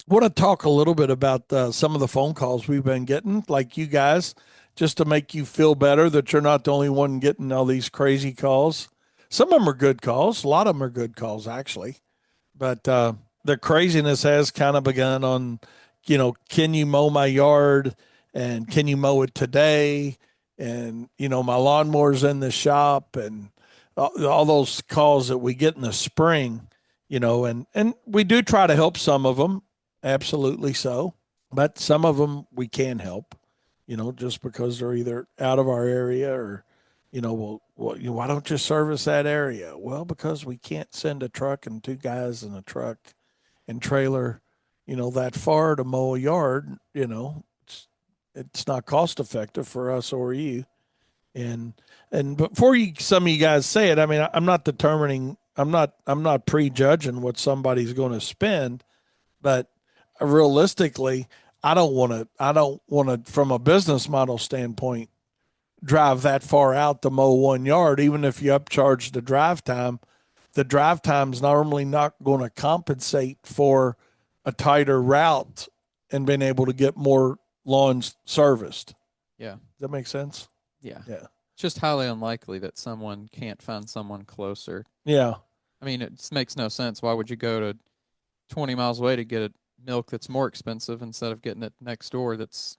want to talk a little bit about some of the phone calls we've been getting, like you guys, just to make you feel better that you're not the only one getting all these crazy calls. Some of them are good calls. A lot of them are good calls, actually. But the craziness has kind of begun on, can you mow my yard and can you mow it today? And, my lawnmower's in the shop and all those calls that we get in the spring, and we do try to help some of them. Absolutely so. But some of them we can help, just because they're either out of our area or, why don't you service that area? Well, because we can't send a truck and two guys in a truck and trailer, that far to mow a yard. It's not cost effective for us or you. And before some of you guys say it, I mean, I'm not determining. I'm not prejudging what somebody's going to spend, but realistically, I don't want to from a business model standpoint drive that far out to mow 1 yard, even if you upcharge the drive time. The drive time's normally not going to compensate for a tighter route and being able to get more lawns serviced. Yeah. Does that make sense? Yeah. Yeah. It's just highly unlikely that someone can't find someone closer. Yeah. I mean, it just makes no sense. Why would you go to 20 miles away to get a milk that's more expensive instead of getting it next door that's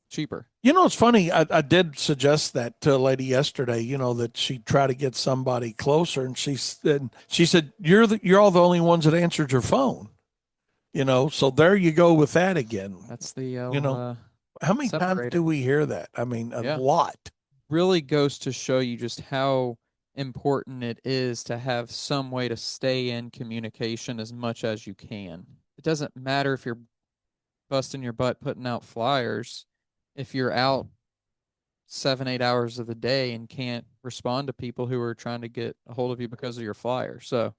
cheaper? It's funny. I did suggest that to a lady yesterday. That she try to get somebody closer, and she said you're all the only ones that answered your phone. So there you go with that again. That's the You know, how many times separator. do we hear that? I mean, a Yeah. lot. Really goes to show you just how important it is to have some way to stay in communication as much as you can. It doesn't matter if you're busting your butt putting out flyers, if you're out 7, 8 hours of the day and can't respond to people who are trying to get a hold of you because of your flyer. So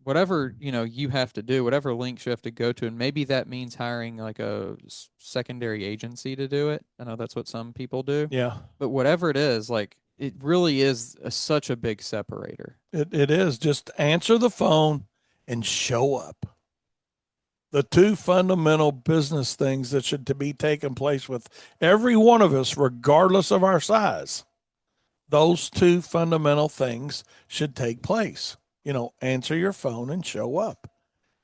whatever you have to do, whatever links you have to go to, and maybe that means hiring like a secondary agency to do it. I know that's what some people do, Yeah, but whatever it is, like it really is such a big separator. it is. Just answer the phone and show up. The two fundamental business things that should to be taking place with every one of us, regardless of our size. Those two fundamental things should take place. Answer your phone and show up.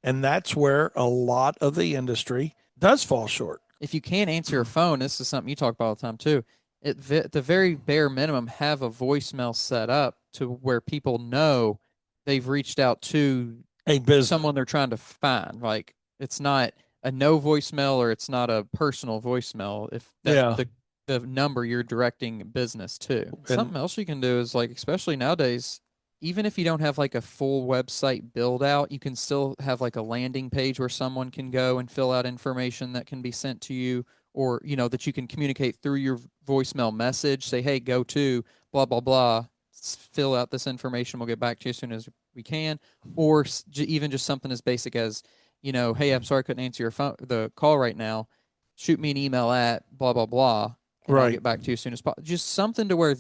And that's where a lot of the industry does fall short. If you can't answer your phone, this is something you talk about all the time too. At the very bare minimum, have a voicemail set up to where people know they've reached out to A business. someone they're trying to find. Like it's not a no voicemail or it's not a personal voicemail. If that's Yeah. the number you're directing business to. And Something else you can do is like, especially nowadays, even if you don't have like a full website build out, you can still have like a landing page where someone can go and fill out information that can be sent to you, or that you can communicate through your voicemail message. Say, hey, go to blah blah blah, fill out this information. We'll get back to you as soon as we can. Or even just something as basic as, hey, I'm sorry I couldn't answer the call right now. Shoot me an email at blah blah blah, and I'll right, get back to you as soon as possible. Just something to where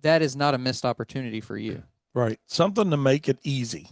that is not a missed opportunity for you. right. Something to make it easy.